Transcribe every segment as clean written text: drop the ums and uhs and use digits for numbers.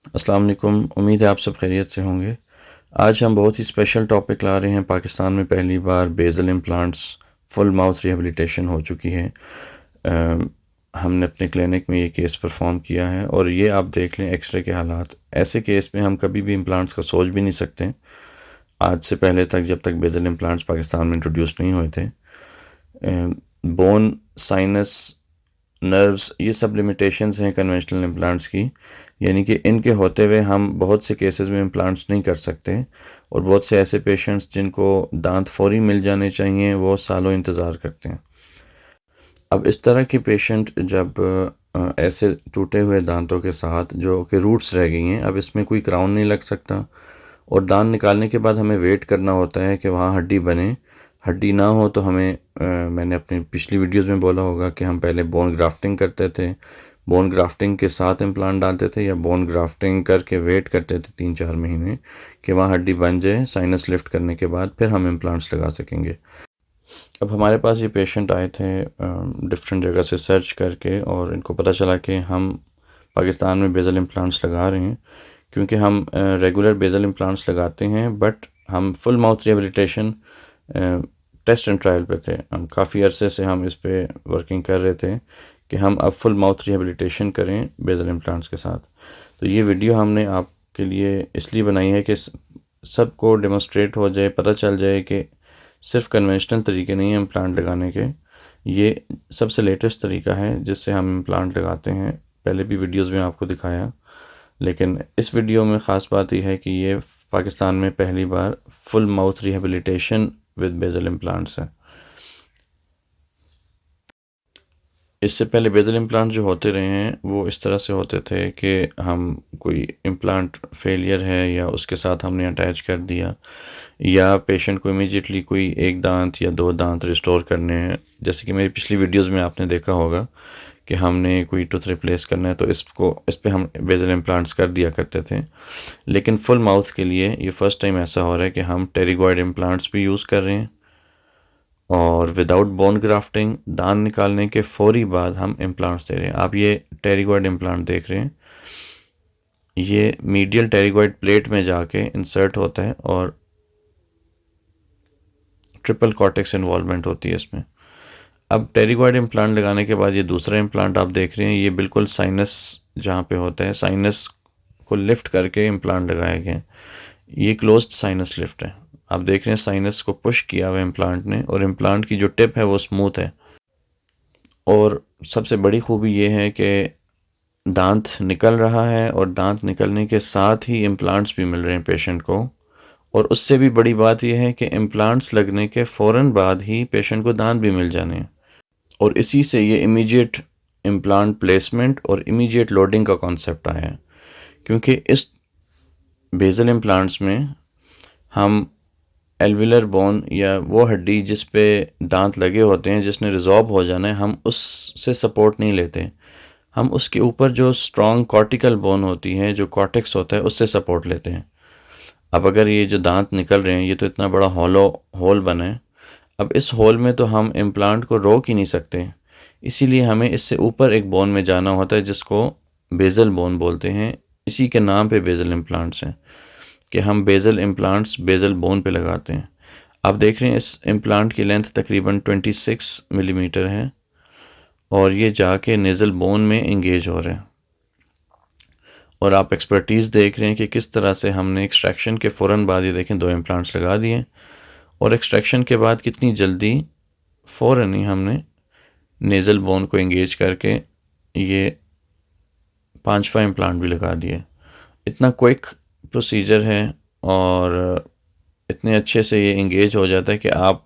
अस्सलाम वालेकुम। उम्मीद है आप सब खैरियत से होंगे। आज हम बहुत ही स्पेशल टॉपिक ला रहे हैं। पाकिस्तान में पहली बार basal implants full mouth rehabilitation हो चुकी है। हमने अपने क्लिनिक में ये केस परफॉर्म किया है और ये आप देख लें एक्सरे के हालात। ऐसे केस में हम कभी भी इम्प्लांट्स का सोच भी नहीं सकते, आज से पहले तक, जब तक बेज़ल इम्प्लांट्स पाकिस्तान में इंट्रोड्यूस नहीं हुए थे। बोन, साइनस, नर्व्स, ये सब लिमिटेशंस हैं कन्वेंशनल इम्प्लांट्स की, यानी कि इनके होते हुए हम बहुत से केसेस में इम्प्लांट्स नहीं कर सकते और बहुत से ऐसे पेशेंट्स जिनको दांत फौरी मिल जाने चाहिए वो सालों इंतज़ार करते हैं। अब इस तरह की पेशेंट जब ऐसे टूटे हुए दांतों के साथ जो कि रूट्स रह गई हैं, अब इसमें कोई क्राउन नहीं लग सकता और दांत निकालने के बाद हमें वेट करना होता है कि वहाँ हड्डी बने। हड्डी ना हो तो हमें मैंने अपनी पिछली वीडियोस में बोला होगा कि हम पहले बोन ग्राफ्टिंग करते थे, बोन ग्राफ्टिंग के साथ इम्प्लांट डालते थे या बोन ग्राफ्टिंग करके वेट करते थे 3-4 महीने कि वहाँ हड्डी बन जाए। साइनस लिफ्ट करने के बाद फिर हम इम्प्लांट्स लगा सकेंगे। अब हमारे पास ये पेशेंट आए थे डिफरेंट जगह से सर्च करके और इनको पता चला कि हम पाकिस्तान में बेज़ल इम्प्लांट्स लगा रहे हैं, क्योंकि हम रेगुलर बेज़ल इम्प्लांट्स लगाते हैं बट हम full mouth rehabilitation test and trial पे थे। हम काफ़ी अरसे से हम इस पे वर्किंग कर रहे थे कि हम अब फुल माउथ रिहेबिलिटेशन करें बेज़ल इम्प्लांट्स के साथ। तो ये वीडियो हमने आपके लिए इसलिए बनाई है कि सबको डेमोस्ट्रेट हो जाए, पता चल जाए कि सिर्फ कन्वेंशनल तरीके नहीं हैं इम्प्लांट लगाने के, ये सबसे लेटेस्ट तरीका है जिससे हम इम्प्लांट लगाते हैं। पहले भी वीडियोस में आपको दिखाया, लेकिन इस वीडियो में ख़ास बात यह है कि ये पाकिस्तान में पहली बार full mouth rehabilitation with basal implants है। इससे पहले बेज़ल इम्प्लांट जो होते रहे हैं वो इस तरह से होते थे कि हम कोई इम्प्लांट फेलियर है या उसके साथ हमने अटैच कर दिया या पेशेंट को इमीडिएटली कोई एक दांत या दो दांत रिस्टोर करने हैं, जैसे कि मेरी पिछली वीडियोस में आपने देखा होगा कि हमने कोई टूथ रिप्लेस करना है तो इस पे हम बेज़ल इम्प्लांट्स कर दिया करते थे। लेकिन फुल माउथ के लिए ये फ़र्स्ट टाइम ऐसा हो रहा है कि हम टेरिगॉइड इम्प्लांट्स भी यूज़ कर रहे हैं और विदाउट बोन ग्राफ्टिंग दांत निकालने के फौरी बाद हम इम्प्लांट्स दे रहे हैं। आप ये टेरिगॉइड इम्प्लांट देख रहे हैं, ये मीडियल टेरिगॉइड प्लेट में जाके इंसर्ट होता है और ट्रिपल कॉर्टेक्स इन्वॉल्वमेंट होती है इसमें। अब टेरिगॉइड इम्प्लांट लगाने के बाद ये दूसरा इम्प्लांट आप देख रहे हैं, ये बिल्कुल साइनस जहाँ पे होता है, साइनस को लिफ्ट करके इम्प्लांट लगाया गया है। ये क्लोज्ड साइनस लिफ्ट है। आप देख रहे हैं साइनस को पुश किया हुआ इम्प्लांट ने और इम्प्लांट की जो टिप है वो स्मूथ है। और सबसे बड़ी खूबी ये है कि दांत निकल रहा है और दांत निकलने के साथ ही इम्प्लांट्स भी मिल रहे हैं पेशेंट को। और उससे भी बड़ी बात यह है कि इम्प्लांट्स लगने के फ़ौरन बाद ही पेशेंट को दांत भी मिल जाने हैं और इसी से ये इमीडिएट इम्प्लांट प्लेसमेंट और इमीडिएट लोडिंग का कॉन्सेप्ट आया है। क्योंकि इस बेज़ल इम्प्लांट्स में हम एल्विलर बोन या वो हड्डी जिस पे दांत लगे होते हैं, जिसने रिजॉल्व हो जाना है, हम उससे सपोर्ट नहीं लेते। हम उसके ऊपर जो स्ट्रॉन्ग कॉर्टिकल बोन होती है, जो कॉर्टेक्स होता है, उससे सपोर्ट लेते हैं। अब अगर ये जो दांत निकल रहे हैं, ये तो इतना बड़ा होल बना है, अब इस होल में तो हम इम्प्लांट को रोक ही नहीं सकते, इसीलिए हमें इससे ऊपर एक बोन में जाना होता है जिसको बेज़ल बोन बोलते हैं। इसी के नाम पे बेज़ल इम्प्लांट्स हैं कि हम बेज़ल इम्प्लांट्स बेज़ल बोन पे लगाते हैं। आप देख रहे हैं इस इम्प्लांट की लेंथ तकरीबन 26 मिलीमीटर है और ये जाके नेज़ल बोन में इंगेज हो रहे हैं। और आप एक्सपर्टीज़ देख रहे हैं कि किस तरह से हमने एक्सट्रैक्शन के फ़ौरन बाद, ये देखें, 2 इम्प्लांट्स लगा दिए और एक्सट्रैक्शन के बाद कितनी जल्दी फ़ौरन ही हमने नेज़ल बोन को इंगेज करके ये 5वां इम्प्लांट भी लगा दिए। इतना क्विक प्रोसीजर है और इतने अच्छे से ये इंगेज हो जाता है कि आप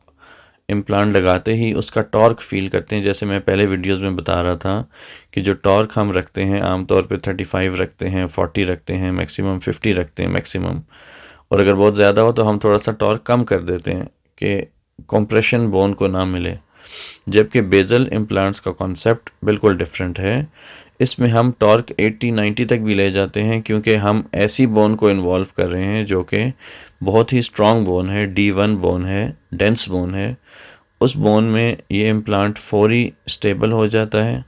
इम्प्लांट लगाते ही उसका टॉर्क फील करते हैं। जैसे मैं पहले वीडियोस में बता रहा था कि जो टॉर्क हम रखते हैं आमतौर पे 35 रखते हैं, 40 रखते हैं मैक्सिमम, 50 रखते हैं मैक्सिमम, और अगर बहुत ज़्यादा हो तो हम थोड़ा सा टॉर्क कम कर देते हैं कि कंप्रेशन बोन को ना मिले। जबकि बेज़ल इम्प्लांट्स का कॉन्सेप्ट बिल्कुल डिफरेंट है। इसमें हम टॉर्क 80-90 तक भी ले जाते हैं, क्योंकि हम ऐसी बोन को इन्वॉल्व कर रहे हैं जो कि बहुत ही स्ट्रॉन्ग बोन है, D1 बोन है, डेंस बोन है। उस बोन में ये इम्प्लांट फौरी स्टेबल हो जाता है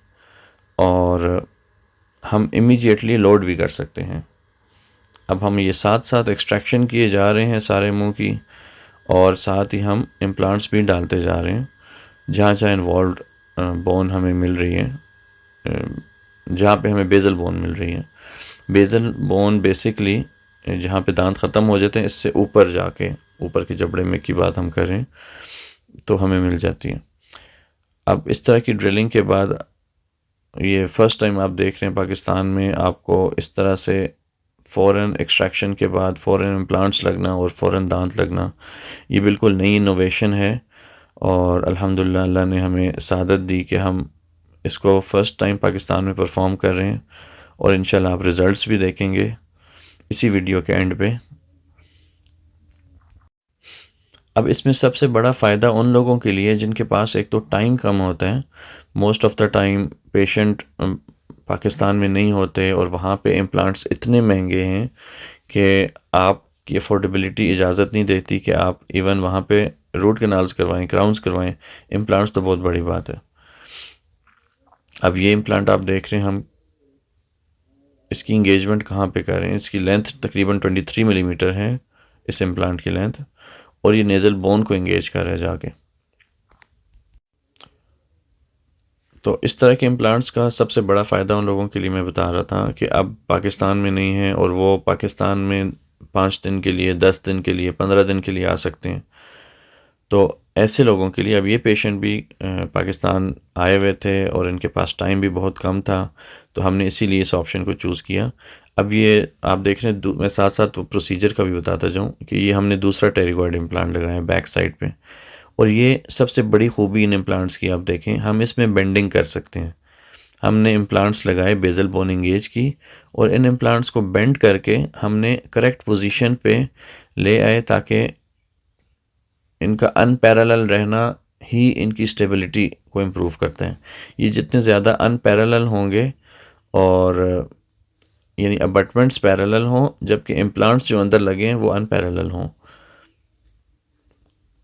और हम इमीडिएटली लोड भी कर सकते हैं। अब हम ये साथ साथ एक्सट्रैक्शन किए जा रहे हैं सारे मुंह की, और साथ ही हम इम्प्लांट्स भी डालते जा रहे हैं जहाँ जहाँ इन्वॉल्व बोन हमें मिल रही है, जहाँ पे हमें बेज़ल बोन मिल रही है। बेज़ल बोन बेसिकली जहाँ पे दांत ख़त्म हो जाते हैं, इससे ऊपर जाके, ऊपर के जबड़े में की बात हम करें तो हमें मिल जाती है। अब इस तरह की ड्रिलिंग के बाद, ये फ़र्स्ट टाइम आप देख रहे हैं पाकिस्तान में आपको इस तरह से फ़ौरन एक्सट्रैक्शन के बाद फ़ौरन इम्प्लांट्स लगना और फ़ौरन दांत लगना, ये बिल्कुल नई इनोवेशन है। और अल्हम्दुलिल्लाह अल्लाह ने हमें सआदत दी कि हम इसको फ़र्स्ट टाइम पाकिस्तान में परफॉर्म कर रहे हैं, और इंशाल्लाह आप रिज़ल्ट्स भी देखेंगे इसी वीडियो के एंड पे। अब इसमें सबसे बड़ा फ़ायदा उन लोगों के लिए जिनके पास एक तो टाइम कम होता है। Most of the time patient Pakistan में नहीं होते, और वहाँ पे इम्प्लांट्स इतने महंगे हैं कि आपकी अफोर्डेबिलिटी इजाज़त नहीं देती कि आप इवन वहाँ पे रूट कैनाल्स करवाएं, क्राउन्स करवाएं। इम्प्लांट्स तो बहुत बड़ी बात है। अब ये इम्प्लांट आप देख रहे हैं, हम इसकी इंगेजमेंट कहाँ पे कर रहे हैं। इसकी लेंथ तकरीबन 23 मिलीमीटर है, इस इम्प्लांट की लेंथ, और ये नेज़ल बोन को इंगेज कर रहा है जाके। तो इस तरह के इम्प्लांट्स का सबसे बड़ा फ़ायदा उन लोगों के लिए मैं बता रहा था कि अब पाकिस्तान में नहीं है, और वो पाकिस्तान में 5 दिन के लिए, 10 दिन के लिए, 15 दिन के लिए आ सकते हैं। तो ऐसे लोगों के लिए, अब ये पेशेंट भी पाकिस्तान आए हुए थे और इनके पास टाइम भी बहुत कम था, तो हमने इसीलिए इस ऑप्शन को चूज़ किया। अब ये आप देख रहे हैं, मैं साथ साथ प्रोसीजर का भी बताता जाऊँ कि ये हमने दूसरा टेरिगॉइड इम्प्लांट लगाया है बैक साइड पे। और ये सबसे बड़ी खूबी इन इम्प्लांट्स की, आप देखें, हम इसमें बेंडिंग कर सकते हैं। हमने इम्प्लांट्स लगाए बेज़ल बोन इंगेज की, और इन इम्प्लांट्स को बेंड करके हमने करेक्ट पोजीशन पे ले आए, ताकि इनका अनपैरेलल रहना ही इनकी स्टेबिलिटी को इम्प्रूव करते हैं। ये जितने ज़्यादा अनपैरेलल होंगे, और यानी अबटमेंट्स पैरेलल हों, जबकि इम्प्लांट्स जो अंदर लगे हैं वो अनपैरेलल हों।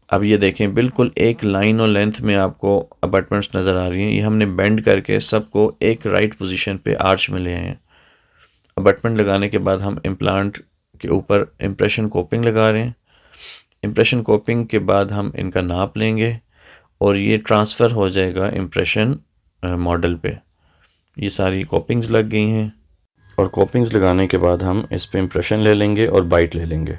अब ये देखें, बिल्कुल एक लाइन और लेंथ में आपको अबटमेंट्स नज़र आ रही हैं। ये हमने बेंड करके सबको एक राइट पोजीशन पे आर्च में ले आए हैं। अबटमेंट लगाने के बाद हम इम्प्लांट के ऊपर इम्प्रेशन कोपिंग लगा रहे हैं। इम्प्रेशन कोपिंग के बाद हम इनका नाप लेंगे, और ये ट्रांसफ़र हो जाएगा इम्प्रेशन मॉडल पे। ये सारी कोपिंग्स लग गई हैं, और कोपिंग्स लगाने के बाद हम इस पे इम्प्रेशन ले लेंगे और बाइट ले लेंगे,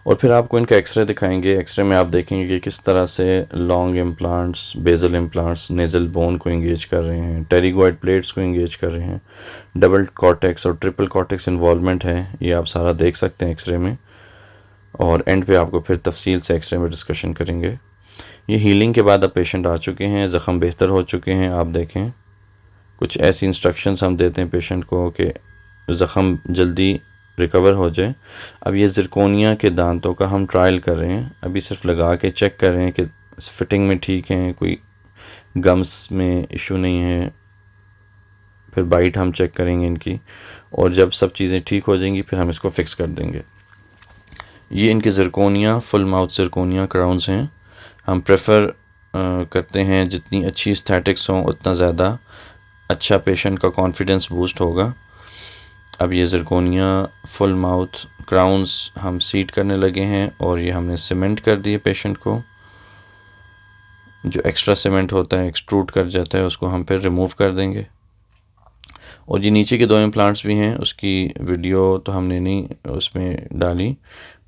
और फिर आपको इनका एक्सरे दिखाएंगे। एक्सरे में आप देखेंगे कि किस तरह से long implants, basal implants nasal bone को इंगेज कर रहे हैं, टेरिगॉइड प्लेट्स को इंगेज कर रहे हैं, डबल कॉर्टेक्स और ट्रिपल कॉर्टेक्स इन्वॉल्वमेंट है, ये आप सारा देख सकते हैं एक्सरे में। और एंड पे आपको फिर तफसील से एक्सरे में डिस्कशन करेंगे। ये हीलिंग के बाद अब पेशेंट आ चुके हैं, ज़ख़म बेहतर हो चुके हैं। आप देखें, कुछ ऐसी इंस्ट्रक्शंस हम देते हैं पेशेंट को कि ज़ख़म जल्दी रिकवर हो जाए। अब ये ज़िरकोनिया के दांतों का हम ट्रायल कर रहे हैं, अभी सिर्फ लगा के चेक कर रहे हैं कि फिटिंग में ठीक हैं, कोई गम्स में इशू नहीं है। फिर बाइट हम चेक करेंगे इनकी, और जब सब चीज़ें ठीक हो जाएंगी फिर हम इसको फ़िक्स कर देंगे। ये इनके zirconia, full mouth zirconia crowns हैं। हम प्रेफर करते हैं जितनी अच्छी एस्थेटिक्स हों उतना ज़्यादा अच्छा पेशेंट का कॉन्फिडेंस बूस्ट होगा। अब ये ज़िरकोनिया फुल माउथ क्राउन्स हम सीट करने लगे हैं, और ये हमने सीमेंट कर दिए पेशेंट को। जो एक्स्ट्रा सीमेंट होता है, एक्सट्रूड कर जाता है, उसको हम फिर रिमूव कर देंगे। और ये नीचे के 2 इम्प्लांट्स भी हैं, उसकी वीडियो तो हमने नहीं उसमें डाली,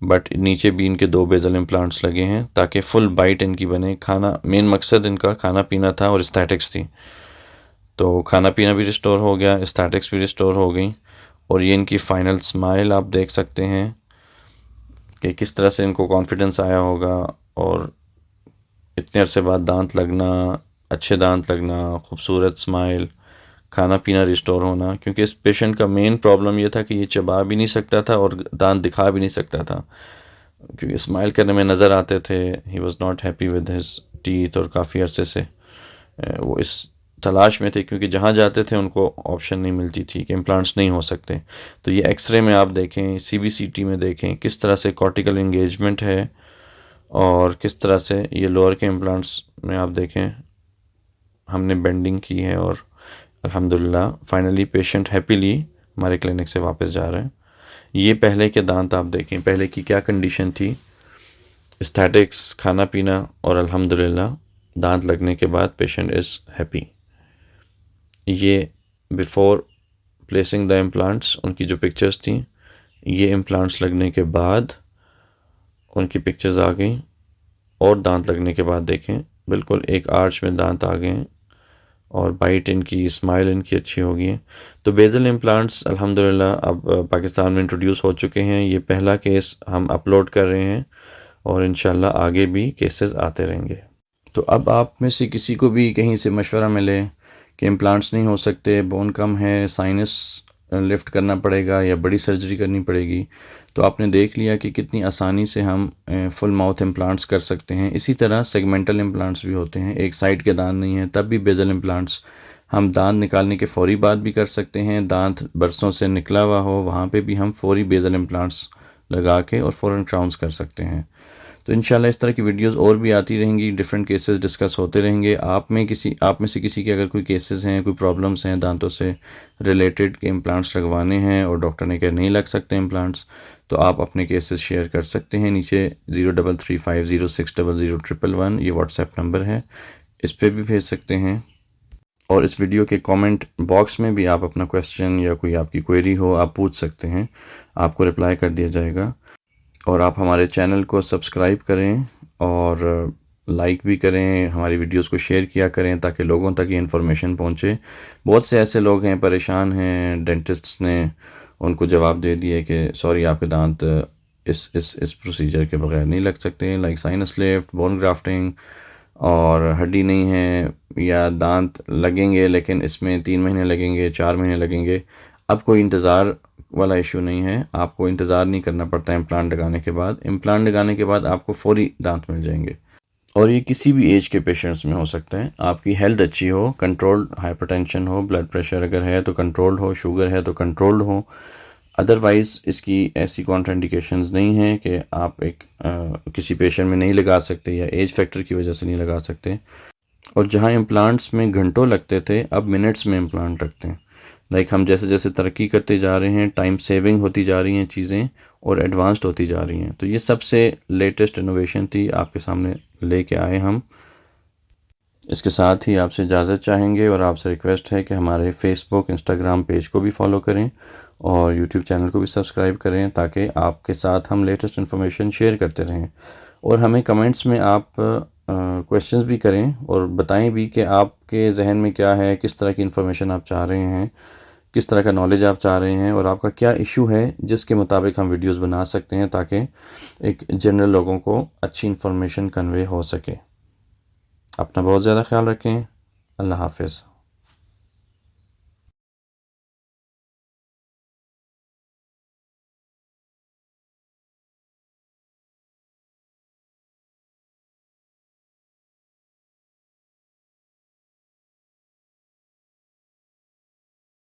बट नीचे भी इनके 2 बेज़ल इम्प्लांट्स लगे हैं ताकि फुल बाइट इनकी बने। खाना, मेन मकसद इनका खाना पीना था और एस्थेटिक्स थी, तो खाना पीना भी रिस्टोर हो गया, एस्थेटिक्स भी रिस्टोर हो गई। और ये इनकी फ़ाइनल स्माइल आप देख सकते हैं कि किस तरह से इनको कॉन्फिडेंस आया होगा, और इतने अरसे बाद दांत लगना, अच्छे दांत लगना, खूबसूरत स्माइल, खाना पीना रिस्टोर होना। क्योंकि इस पेशेंट का मेन प्रॉब्लम ये था कि ये चबा भी नहीं सकता था और दांत दिखा भी नहीं सकता था, क्योंकि स्माइल करने में नज़र आते थे। He was not happy with his teeth, और काफ़ी अरसे से वो इस तलाश में थे, क्योंकि जहाँ जाते थे उनको ऑप्शन नहीं मिलती थी कि इम्प्लांट्स नहीं हो सकते। तो ये एक्सरे में आप देखें, CBCT में देखें किस तरह से कॉर्टिकल इंगेजमेंट है, और किस तरह से ये लोअर के इम्प्लांट्स में आप देखें हमने बेंडिंग की है। और अल्हम्दुलिल्लाह फाइनली पेशेंट हैप्पीली हमारे क्लिनिक से वापस जा रहे हैं। ये पहले के दांत आप देखें, पहले की क्या कंडीशन थी, स्टैटिक्स, खाना पीना, और अल्हम्दुलिल्लाह दांत लगने के बाद पेशेंट इज़ हैप्पी। ये बिफ़ोर प्लेसिंग द इम्प्लांट्स उनकी जो पिक्चर्स थी, ये इम्प्लांट्स लगने के बाद उनकी पिक्चर्स आ गई, और दांत लगने के बाद देखें बिल्कुल एक आर्च में दांत आ गए हैं, और बाइट इनकी, स्माइल इनकी अच्छी हो गई है। तो बेज़ल इम्प्लांट्स अल्हम्दुलिल्लाह अब पाकिस्तान में इंट्रोड्यूस हो चुके हैं। ये पहला केस हम अपलोड कर रहे हैं, और इंशाल्लाह आगे भी केसेस आते रहेंगे। तो अब आप में से किसी को भी कहीं से मशवरा मिले कि इम्प्लांट्स नहीं हो सकते, बोन कम है, साइनस लिफ्ट करना पड़ेगा या बड़ी सर्जरी करनी पड़ेगी, तो आपने देख लिया कि कितनी आसानी से हम फुल माउथ इम्प्लांट्स कर सकते हैं। इसी तरह सेगमेंटल इम्प्लांट्स भी होते हैं, एक साइड के दांत नहीं हैं तब भी बेज़ल इम्प्लांट्स हम दांत निकालने के फ़ौरी बाद भी कर सकते हैं। दांत बरसों से निकला हुआ हो, वहाँ पे भी हम फ़ौरी बेज़ल इम्प्लांट्स लगा के और फ़ौरन क्राउन्स कर सकते हैं। तो इंशाल्लाह इस तरह की वीडियोस और भी आती रहेंगी, डिफरेंट केसेस डिस्कस होते रहेंगे। आप में से किसी के अगर कोई केसेस हैं, कोई प्रॉब्लम्स हैं दांतों से रिलेटेड के इम्प्लांट्स लगवाने हैं और डॉक्टर ने कहा नहीं लग सकते इम्प्लांट्स, तो आप अपने केसेस शेयर कर सकते हैं। नीचे 0335060011 ये व्हाट्सएप नंबर है, इस पर भी भेज सकते हैं। और इस वीडियो के कमेंट बॉक्स में भी आप अपना क्वेश्चन या कोई आपकी क्वेरी हो आप पूछ सकते हैं, आपको रिप्लाई कर दिया जाएगा। और आप हमारे चैनल को सब्सक्राइब करें और लाइक भी करें, हमारी वीडियोस को शेयर किया करें ताकि लोगों तक ये इन्फॉर्मेशन पहुंचे। बहुत से ऐसे लोग हैं परेशान हैं, डेंटिस्ट्स ने उनको जवाब दे दिया कि सॉरी आपके दांत इस प्रोसीजर के बगैर नहीं लग सकते, like sinus lift, bone grafting, और हड्डी नहीं है, या दांत लगेंगे लेकिन इसमें 3 महीने लगेंगे, 4 महीने लगेंगे। अब कोई इंतज़ार वाला इशू नहीं है, आपको इंतज़ार नहीं करना पड़ता इम्प्लांट लगाने के बाद। इम्प्लांट लगाने के बाद आपको फ़ौरी दांत मिल जाएंगे, और ये किसी भी एज के पेशेंट्स में हो सकता है। आपकी हेल्थ अच्छी हो, कंट्रोल्ड हाइपरटेंशन हो, ब्लड प्रेशर अगर है तो कंट्रोल्ड हो, शुगर है तो कंट्रोल्ड हो, अदरवाइज़ इसकी ऐसी कॉन्ट्राइंडिकेशंस नहीं है कि आप किसी पेशेंट में नहीं लगा सकते या एज फैक्टर की वजह से नहीं लगा सकते। और जहाँ इम्प्लांट्स में घंटों लगते थे अब मिनट्स में इम्प्लांट लगते हैं। लाइक हम जैसे जैसे तरक्की करते जा रहे हैं, टाइम सेविंग होती जा रही हैं चीज़ें, और एडवांस्ड होती जा रही हैं। तो ये सबसे लेटेस्ट इनोवेशन थी, आपके सामने लेके आए हम। इसके साथ ही आपसे इजाज़त चाहेंगे और आपसे रिक्वेस्ट है कि हमारे फेसबुक, इंस्टाग्राम पेज को भी फॉलो करें और यूट्यूब चैनल को भी सब्सक्राइब करें ताकि आपके साथ हम लेटेस्ट इन्फॉर्मेशन शेयर करते रहें। और हमें कमेंट्स में आप क्वेश्चंस भी करें और बताएं भी कि आपके जहन में क्या है, किस तरह की इन्फॉर्मेशन आप चाह रहे हैं, किस तरह का नॉलेज आप चाह रहे हैं, और आपका क्या इशू है जिसके मुताबिक हम वीडियोस बना सकते हैं ताकि एक जनरल लोगों को अच्छी इन्फॉर्मेशन कन्वे हो सके। अपना बहुत ज़्यादा ख्याल रखें। अल्लाह हाफ़िज़।